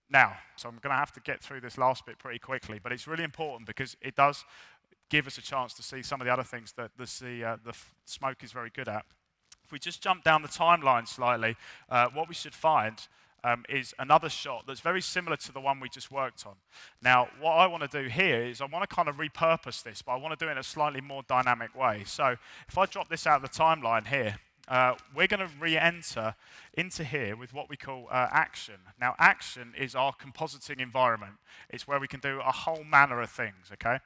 Now, so I'm going to have to get through this last bit pretty quickly, but it's really important because it does give us a chance to see some of the other things that the Smoke is very good at. If we just jump down the timeline slightly, what we should find is another shot that's very similar to the one we just worked on. Now, what I want to do here is I want to kind of repurpose this, but I want to do it in a slightly more dynamic way. So if I drop this out of the timeline here, we're going to re-enter into here with what we call action. Now, action is our compositing environment. It's where we can do a whole manner of things, okay?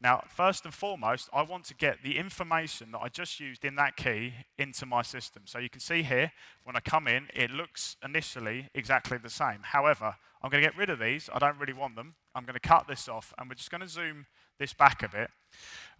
Now, first and foremost, I want to get the information that I just used in that key into my system. So you can see here, when I come in, it looks initially exactly the same. However, I'm going to get rid of these. I don't really want them. I'm going to cut this off, and we're just going to zoom this back a bit.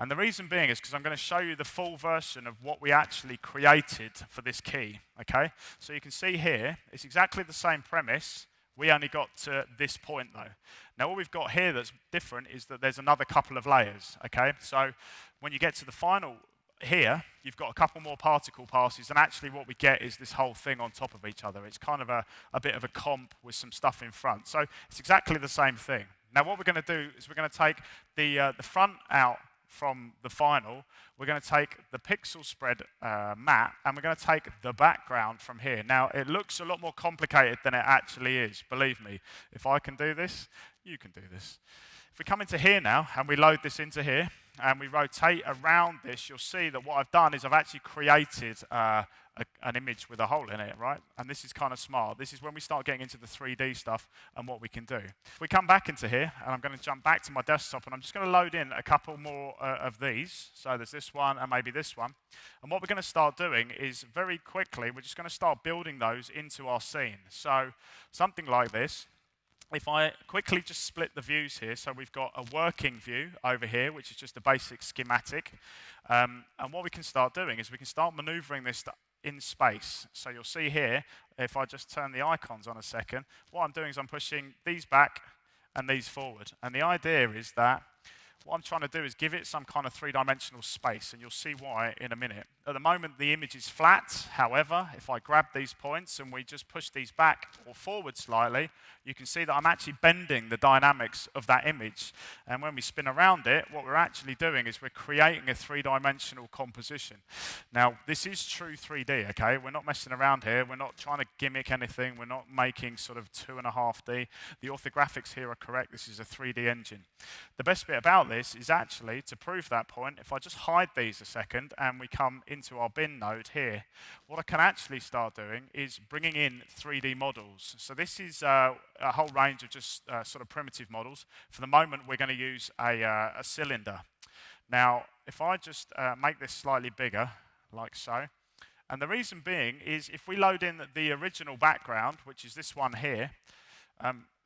And the reason being is because I'm going to show you the full version of what we actually created for this key, okay? So you can see here, it's exactly the same premise. We only got to this point, though. Now, what we've got here that's different is that there's another couple of layers, okay? So when you get to the final here, you've got a couple more particle passes, and actually what we get is this whole thing on top of each other. It's kind of a bit of a comp with some stuff in front. So it's exactly the same thing. Now, what we're going to do is we're going to take the front out from the final. We're going to take the pixel spread map, and we're going to take the background from here. Now, it looks a lot more complicated than it actually is. Believe me, if I can do this, you can do this. If we come into here now, and we load this into here, and we rotate around this, you'll see that what I've done is I've actually created an image with a hole in it, right? And this is kind of smart. This is when we start getting into the 3D stuff and what we can do. If we come back into here, and I'm going to jump back to my desktop, and I'm just going to load in a couple more of these. So there's this one and maybe this one. And what we're going to start doing is very quickly, we're just going to start building those into our scene. So something like this. If I quickly just split the views here, so we've got a working view over here, which is just a basic schematic. And what we can start doing is we can start maneuvering this in space. So you'll see here, if I just turn the icons on a second, what I'm doing is I'm pushing these back and these forward. And the idea is that what I'm trying to do is give it some kind of three-dimensional space, and you'll see why in a minute. At the moment, the image is flat. However, if I grab these points and we just push these back or forward slightly, you can see that I'm actually bending the dynamics of that image. And when we spin around it, what we're actually doing is we're creating a three-dimensional composition. Now, this is true 3D, okay? We're not messing around here. We're not trying to gimmick anything. We're not making sort of 2.5D. The orthographics here are correct. This is a 3D engine. The best bit about this is actually, to prove that point, if I just hide these a second and we come into our bin node here, what I can actually start doing is bringing in 3D models. So this is a whole range of just sort of primitive models. For the moment, we're going to use a cylinder. Now, if I just make this slightly bigger, like so, and the reason being is if we load in the original background, which is this one here,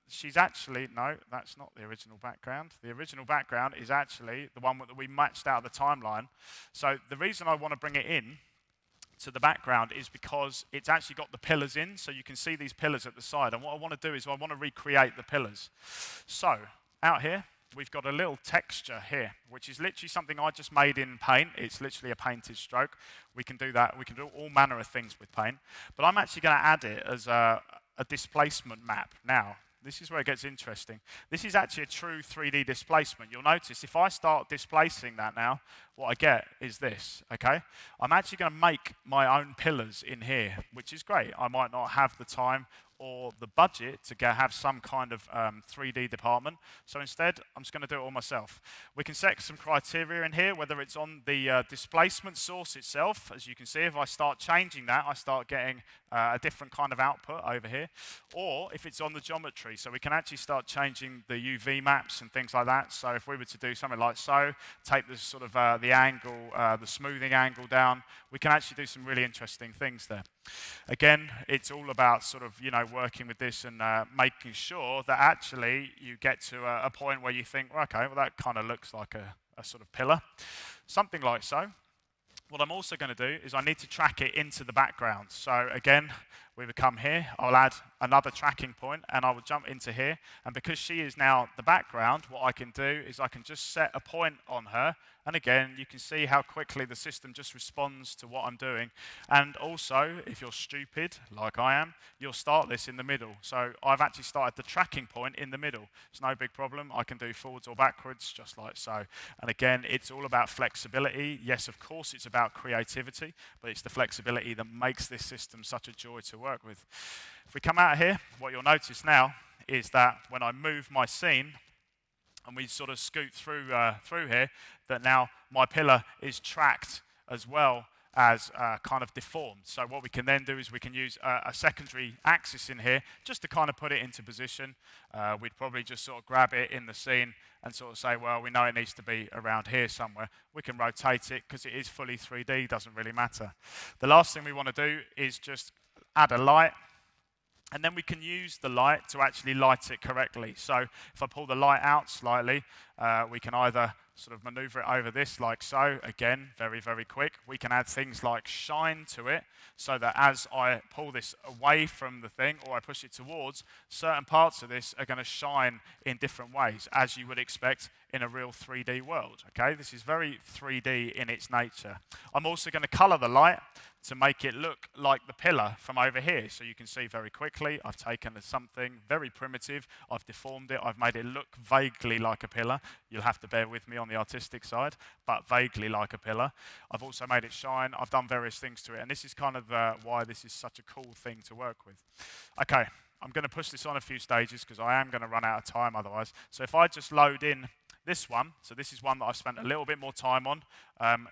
she's actually, no, that's not the original background. The original background is actually the one that we matched out of the timeline. So the reason I want to bring it in to the background is because it's actually got the pillars in, so you can see these pillars at the side. And what I want to do is I want to recreate the pillars. So out here, we've got a little texture here, which is literally something I just made in Paint. It's literally a painted stroke. We can do that. We can do all manner of things with Paint. But I'm actually going to add it as a displacement map now. This is where it gets interesting. This is actually a true 3D displacement. You'll notice if I start displacing that now, what I get is this, okay? I'm actually going to make my own pillars in here, which is great. I might not have the time or the budget to have some kind of 3D department. So instead, I'm just going to do it all myself. We can set some criteria in here, whether it's on the displacement source itself. As you can see, if I start changing that, I start getting a different kind of output over here. Or if it's on the geometry, so we can actually start changing the UV maps and things like that. So if we were to do something like so, take the sort of the angle, the smoothing angle down, we can actually do some really interesting things there. Again, it's all about sort of, working with this and making sure that actually you get to a point where you think, well, okay, well, that kind of looks like a sort of pillar. Something like so. What I'm also going to do is I need to track it into the background. So again, we would come here, I'll add another tracking point, and I would jump into here, and because she is now the background, what I can do is I can just set a point on her, and again, you can see how quickly the system just responds to what I'm doing. And also, if you're stupid, like I am, you'll start this in the middle. So I've actually started the tracking point in the middle. It's no big problem. I can do forwards or backwards, just like so. And again, it's all about flexibility. Yes, of course, it's about creativity, but it's the flexibility that makes this system such a joy to work with. If we come out here, what you'll notice now is that when I move my scene, and we sort of scoot through here, that now my pillar is tracked as well as kind of deformed. So what we can then do is we can use a secondary axis in here just to kind of put it into position. We'd probably just sort of grab it in the scene and sort of say, well, we know it needs to be around here somewhere. We can rotate it because it is fully 3D, doesn't really matter. The last thing we want to do is just add a light. And then we can use the light to actually light it correctly. So if I pull the light out slightly, we can either sort of maneuver it over this like so. Again, very, very quick. We can add things like shine to it so that as I pull this away from the thing or I push it towards, certain parts of this are going to shine in different ways, as you would expect in a real 3D world. Okay, this is very 3D in its nature. I'm also going to color the light to make it look like the pillar from over here. So you can see very quickly, I've taken something very primitive, I've deformed it, I've made it look vaguely like a pillar. You'll have to bear with me on the artistic side, but vaguely like a pillar. I've also made it shine, I've done various things to it, and this is kind of why this is such a cool thing to work with. Okay, I'm going to push this on a few stages because I am going to run out of time otherwise. So if I just load in this one, so this is one that I've spent a little bit more time on.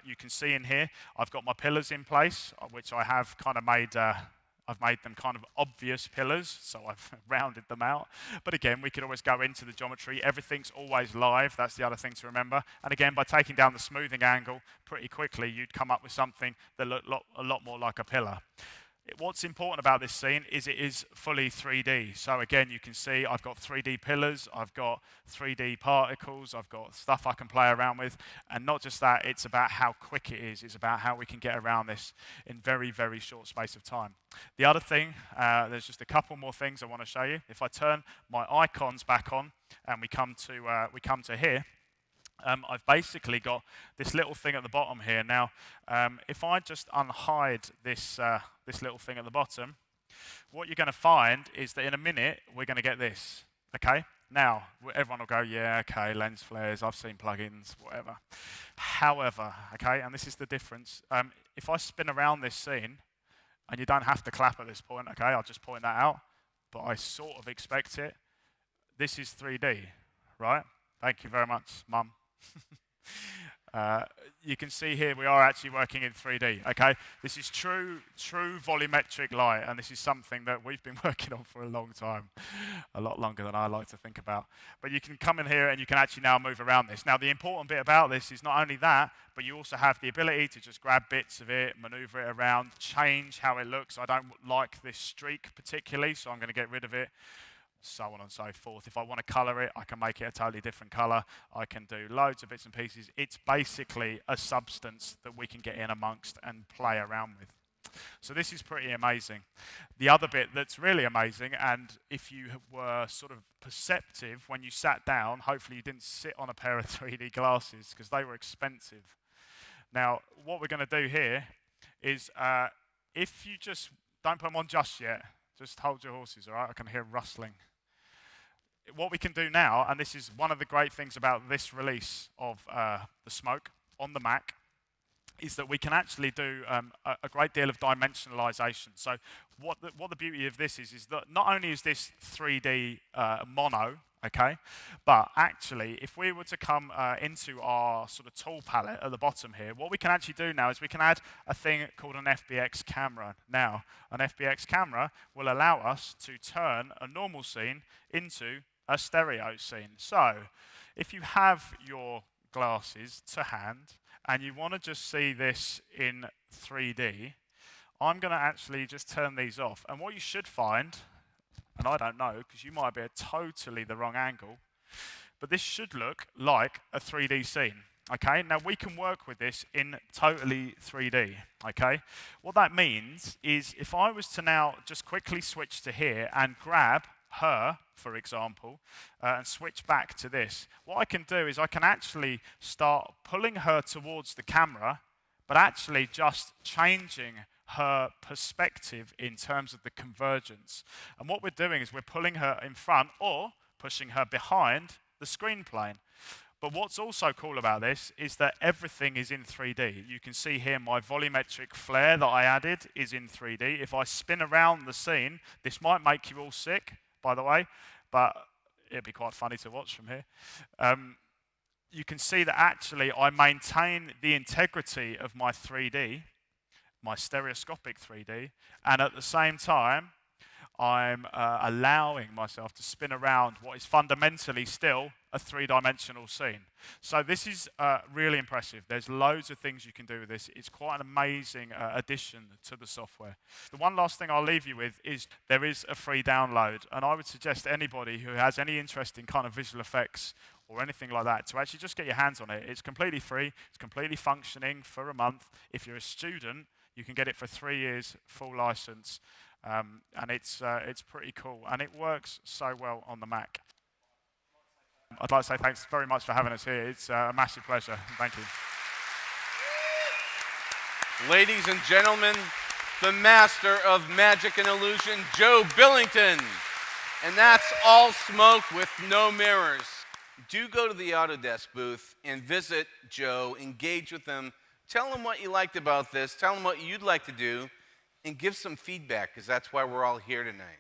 You can see in here, I've got my pillars in place, which I have kind of made, I've made them kind of obvious pillars, so I've rounded them out. But again, we could always go into the geometry. Everything's always live, that's the other thing to remember. And again, by taking down the smoothing angle pretty quickly, you'd come up with something that looked a lot more like a pillar. What's important about this scene is it is fully 3D. So again, you can see I've got 3D pillars, I've got 3D particles, I've got stuff I can play around with. And not just that, it's about how quick it is. It's about how we can get around this in very, very short space of time. The other thing, there's just a couple more things I want to show you. If I turn my icons back on and we come to here, I've basically got this little thing at the bottom here. Now, if I just unhide this little thing at the bottom, what you're going to find is that in a minute, we're going to get this, okay? Now, everyone will go, yeah, okay, lens flares, I've seen plugins, whatever. However, okay, and this is the difference. If I spin around this scene, and you don't have to clap at this point, okay, I'll just point that out, but I sort of expect it. This is 3D, right? Thank you very much, Mum. You can see here we are actually working in 3D, okay? This is true volumetric light, and this is something that we've been working on for a long time, a lot longer than I like to think about. But you can come in here and you can actually now move around this. Now, the important bit about this is not only that, but you also have the ability to just grab bits of it, maneuver it around, change how it looks. I don't like this streak particularly, so I'm going to get rid of it. So on and so forth. If I want to colour it, I can make it a totally different colour. I can do loads of bits and pieces. It's basically a substance that we can get in amongst and play around with. So this is pretty amazing. The other bit that's really amazing, and if you were sort of perceptive when you sat down, hopefully you didn't sit on a pair of 3D glasses because they were expensive. Now, what we're going to do here is if you just, don't put them on just yet, just hold your horses, all right? I can hear rustling. What we can do now, and this is one of the great things about this release of the Smoke on the Mac, is that we can actually do a great deal of dimensionalization. So what the beauty of this is that not only is this 3D mono, okay, but actually if we were to come into our sort of tool palette at the bottom here, what we can actually do now is we can add a thing called an FBX camera. Now, an FBX camera will allow us to turn a normal scene into a stereo scene. So if you have your glasses to hand and you want to just see this in 3D, I'm going to actually just turn these off. And what you should find, and I don't know, because you might be at totally the wrong angle, but this should look like a 3D scene. Okay, now we can work with this in totally 3D, okay? What that means is if I was to now just quickly switch to here and grab her, for example, and switch back to this, what I can do is I can actually start pulling her towards the camera, but actually just changing her perspective in terms of the convergence. And what we're doing is we're pulling her in front or pushing her behind the screen plane. But what's also cool about this is that everything is in 3D. You can see here my volumetric flare that I added is in 3D. If I spin around the scene, this might make you all sick, by the way, but it'd be quite funny to watch from here. You can see that actually I maintain the integrity of my 3D, my stereoscopic 3D, and at the same time, I'm allowing myself to spin around what is fundamentally still a three-dimensional scene. So this is really impressive. There's loads of things you can do with this. It's quite an amazing addition to the software. The one last thing I'll leave you with is there is a free download, and I would suggest anybody who has any interest in kind of visual effects or anything like that to actually just get your hands on it. It's completely free. It's completely functioning for a month. If you're a student, you can get it for 3 years, full license. And it's pretty cool, and it works so well on the Mac. I'd like to say thanks very much for having us here. It's a massive pleasure. Thank you. Ladies and gentlemen, the master of magic and illusion, Joe Billington. And that's all smoke with no mirrors. Do go to the Autodesk booth and visit Joe, engage with him, tell him what you liked about this, tell him what you'd like to do, and give some feedback, because that's why we're all here tonight.